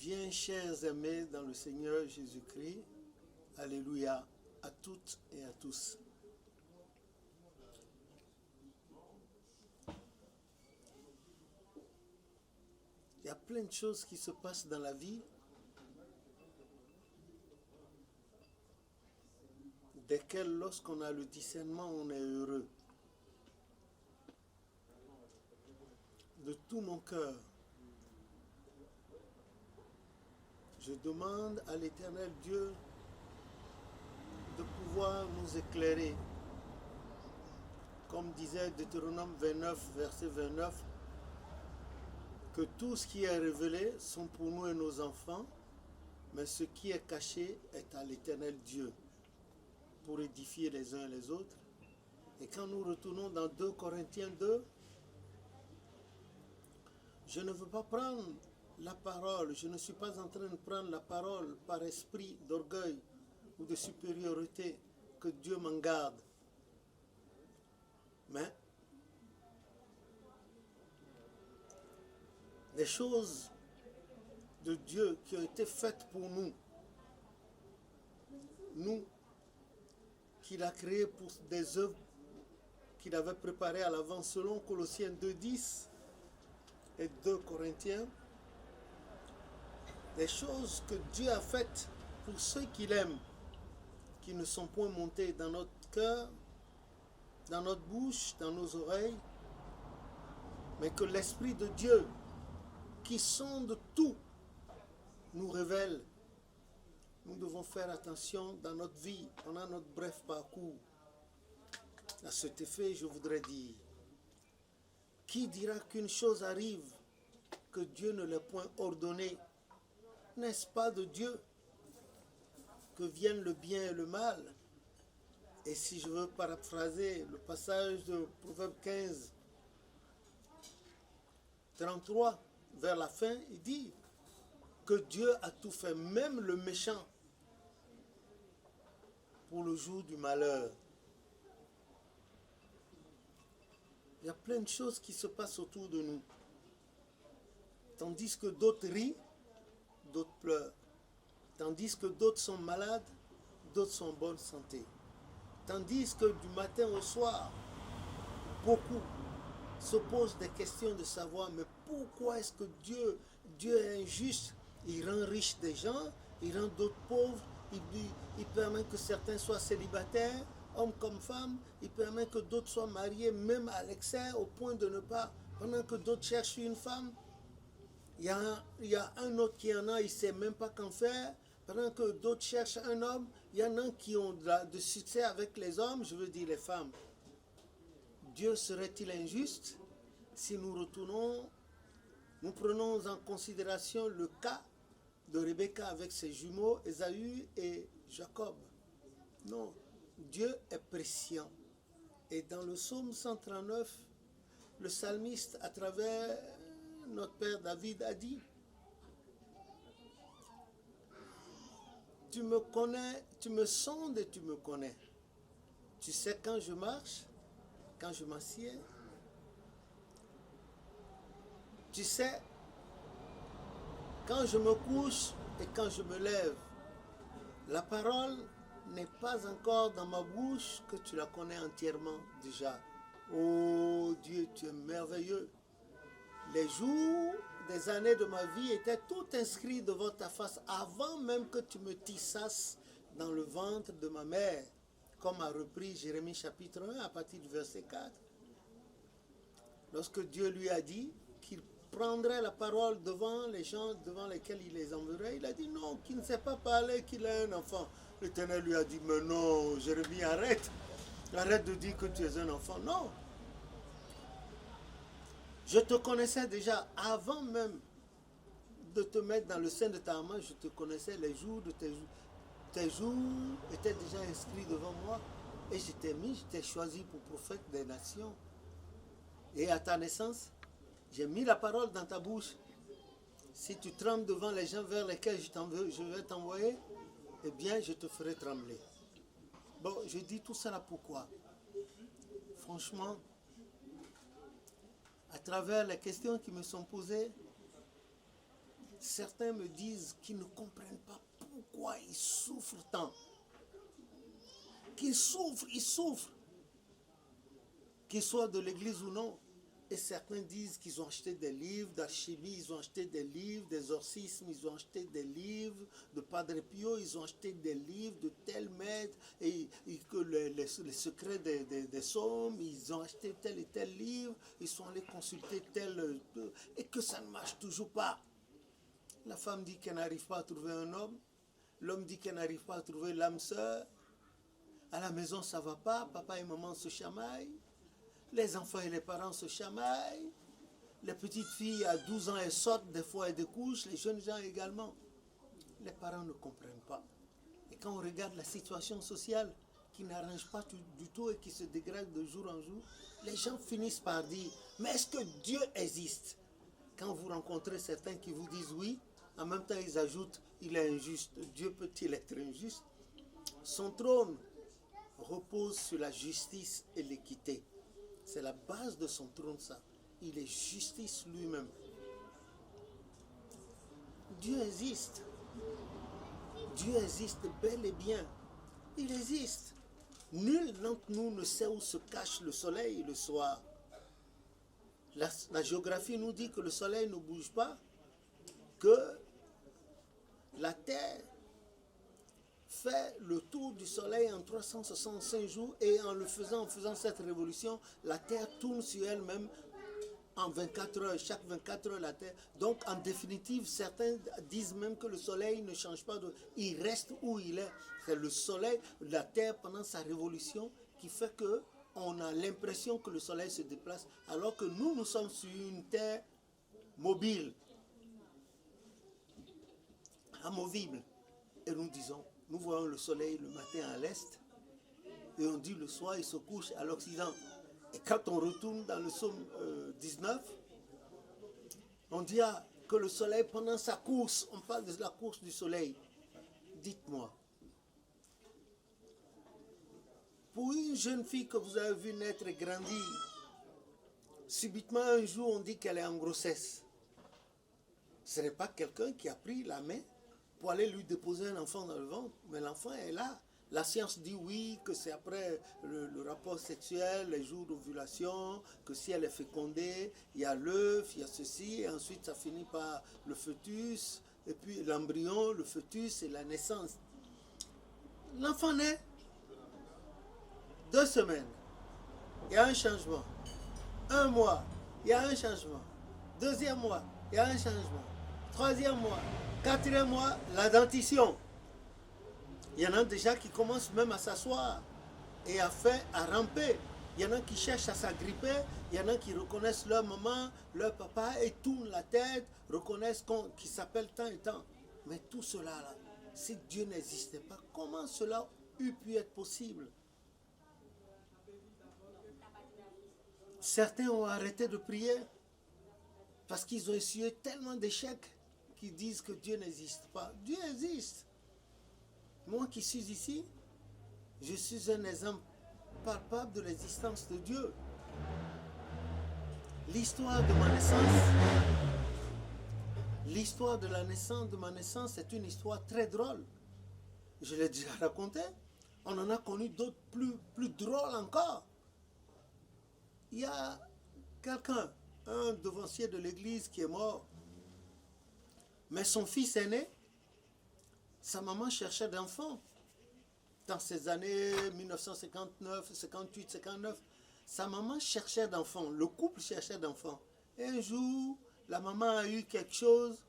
Bien, chers aimés dans le Seigneur Jésus-Christ, alléluia à toutes et à tous. Il y a plein de choses qui se passent dans la vie, desquelles lorsqu'on a le discernement, on est heureux. De tout mon cœur, je demande à l'Éternel Dieu de pouvoir nous éclairer. Comme disait Deutéronome 29, verset 29, que tout ce qui est révélé sont pour nous et nos enfants, mais ce qui est caché est à l'Éternel Dieu, pour édifier les uns et les autres. Et quand nous retournons dans 2 Corinthiens 2, je ne veux pas prendre la parole, je ne suis pas en train de prendre la parole par esprit d'orgueil ou de supériorité, que Dieu m'en garde. Mais les choses de Dieu qui ont été faites pour nous, nous qu'il a créés pour des œuvres qu'il avait préparées à l'avance selon Colossiens 2,10 et 2 Corinthiens, les choses que Dieu a faites pour ceux qu'il aime, qui ne sont point montées dans notre cœur, dans notre bouche, dans nos oreilles, mais que l'Esprit de Dieu, qui sonde tout, nous révèle. Nous devons faire attention dans notre vie, pendant notre bref parcours. À cet effet, je voudrais dire, qui dira qu'une chose arrive, que Dieu ne l'ait point ordonnée? N'est-ce pas de Dieu que viennent le bien et le mal? Et si je veux paraphraser le passage de Proverbe 15, 33, vers la fin, il dit que Dieu a tout fait, même le méchant, pour le jour du malheur. Il y a plein de choses qui se passent autour de nous. Tandis que d'autres rient, d'autres pleurent. Tandis que d'autres sont malades, d'autres sont en bonne santé. Tandis que du matin au soir, beaucoup se posent des questions de savoir, mais pourquoi est-ce que Dieu est injuste? Il rend riche des gens, il rend d'autres pauvres, il permet que certains soient célibataires, hommes comme femmes, il permet que d'autres soient mariés, même à l'excès, au point de ne pas, pendant que d'autres cherchent une femme, il y a un autre qui en a, il ne sait même pas qu'en faire. Pendant que d'autres cherchent un homme, il y en a qui ont de succès avec les hommes, je veux dire les femmes. Dieu serait-il injuste si nous retournons, nous prenons en considération le cas de Rebecca avec ses jumeaux, Ésaü et Jacob? Non, Dieu est prescient. Et dans le psaume 139, le psalmiste, à travers notre père David, a dit: tu me connais, tu me sondes et tu me connais. Tu sais quand je marche, quand je m'assieds. Tu sais quand je me couche et quand je me lève. La parole n'est pas encore dans ma bouche que tu la connais entièrement déjà. Oh Dieu, tu es merveilleux. Les jours des années de ma vie étaient tout inscrits devant ta face avant même que tu me tissasses dans le ventre de ma mère, comme a repris Jérémie chapitre 1 à partir du verset 4. Lorsque Dieu lui a dit qu'il prendrait la parole devant les gens devant lesquels il les enverrait, il a dit non, qu'il ne sait pas parler, qu'il a un enfant. L'Éternel lui a dit: mais non, Jérémie, arrête de dire que tu es un enfant. Non. Je te connaissais déjà avant même de te mettre dans le sein de ta maman, je te connaissais. Les jours de tes jours étaient déjà inscrits devant moi. Et je t'ai choisi pour prophète des nations. Et à ta naissance, j'ai mis la parole dans ta bouche. Si tu trembles devant les gens vers lesquels je vais t'envoyer, eh bien, je te ferai trembler. Bon, je dis tout ça là pourquoi? Franchement, à travers les questions qui me sont posées, Certains me disent qu'ils ne comprennent pas pourquoi ils souffrent tant. Qu'ils souffrent. Qu'ils soient de l'église ou non. Et certains disent qu'ils ont acheté des livres d'alchimie, ils ont acheté des livres d'exorcisme, ils ont acheté des livres de Padre Pio, ils ont acheté des livres de tel maître, et que les secrets des sommes, ils ont acheté tel et tel livre, ils sont allés consulter tel, et que ça ne marche toujours pas. La femme dit qu'elle n'arrive pas à trouver un homme, l'homme dit qu'elle n'arrive pas à trouver l'âme sœur, à la maison ça ne va pas, papa et maman se chamaillent. Les enfants et les parents se chamaillent. Les petites filles à 12 ans, elles sortent, des fois elles découchent, les jeunes gens également. Les parents ne comprennent pas. Et quand on regarde la situation sociale qui n'arrange pas du tout et qui se dégrade de jour en jour, les gens finissent par dire, mais est-ce que Dieu existe? Quand vous rencontrez certains qui vous disent oui, en même temps ils ajoutent, il est injuste. Dieu peut-il être injuste? Son trône repose sur la justice et l'équité. C'est la base de son trône, ça. Il est justice lui-même. Dieu existe. Dieu existe bel et bien. Il existe. Nul d'entre nous ne sait où se cache le soleil le soir. La géographie nous dit que le soleil ne bouge pas, que la Terre fait le tour du soleil en 365 jours et en faisant cette révolution, la Terre tourne sur elle-même en 24 heures, chaque 24 heures la Terre. Donc en définitive, certains disent même que le soleil ne change pas, il reste où il est. C'est le soleil, la Terre pendant sa révolution qui fait que on a l'impression que le soleil se déplace alors que nous sommes sur une Terre mobile, amovible. Et nous disons, nous voyons le soleil le matin à l'est et on dit le soir il se couche à l'occident. Et quand on retourne dans le psaume 19, on dit que le soleil pendant sa course, on parle de la course du soleil. Dites-moi, pour une jeune fille que vous avez vue naître et grandir, subitement un jour on dit qu'elle est en grossesse. Ce n'est pas quelqu'un qui a pris la main pour aller lui déposer un enfant dans le ventre, mais l'enfant est là. La science dit oui, que c'est après le rapport sexuel, les jours d'ovulation, que si elle est fécondée, il y a l'œuf, il y a ceci, et ensuite ça finit par le fœtus, et puis l'embryon, le fœtus et la naissance. L'enfant naît, 2 semaines, il y a un changement. 1 mois, il y a un changement. 2e mois, il y a un changement. 3e mois, 4e mois, la dentition. Il y en a déjà qui commencent même à s'asseoir et à ramper. Il y en a qui cherchent à s'agripper. Il y en a qui reconnaissent leur maman, leur papa et tournent la tête, reconnaissent qu'ils s'appellent tant et tant. Mais tout cela, là, si Dieu n'existait pas, comment cela eût pu être possible? Certains ont arrêté de prier parce qu'ils ont essuyé tellement d'échecs qu'ils disent que Dieu n'existe pas. Dieu existe. Moi qui suis ici, je suis un exemple palpable de l'existence de Dieu. L'histoire de ma naissance, l'histoire de la naissance de ma naissance est une histoire très drôle. Je l'ai déjà raconté. On en a connu d'autres plus drôles encore. Il y a quelqu'un, un devancier de l'église qui est mort. Mais son fils aîné, sa maman cherchait d'enfants. Dans ces années 1959, 58, 59, sa maman cherchait d'enfants. Le couple cherchait d'enfants. Et un jour, la maman a eu quelque chose.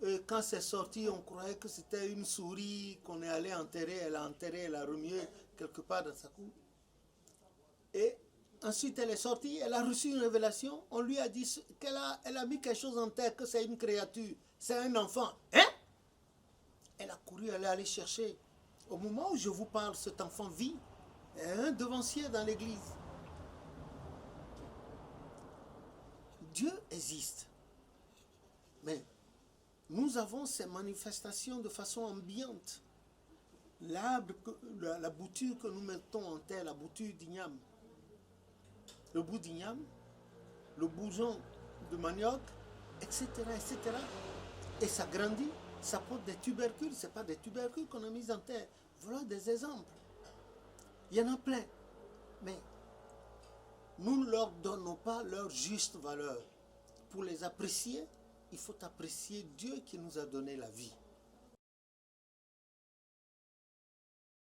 Et quand c'est sorti, on croyait que c'était une souris qu'on est allé enterrer. Elle a remué quelque part dans sa cour. Et ensuite, elle est sortie, elle a reçu une révélation. On lui a dit elle a mis quelque chose en terre, que c'est une créature, c'est un enfant. Hein? Elle a couru, elle est allée chercher. Au moment où je vous parle, cet enfant vit. Il y a un devancier dans l'église. Dieu existe. Mais nous avons ces manifestations de façon ambiante. L'arbre, la bouture que nous mettons en terre, la bouture d'igname, le bout d'igname, le bourgeon de manioc, etc., etc. et ça grandit, ça porte des tubercules. Ce n'est pas des tubercules qu'on a mis en terre. Voilà des exemples. Il y en a plein. Mais nous ne leur donnons pas leur juste valeur. Pour les apprécier, il faut apprécier Dieu qui nous a donné la vie.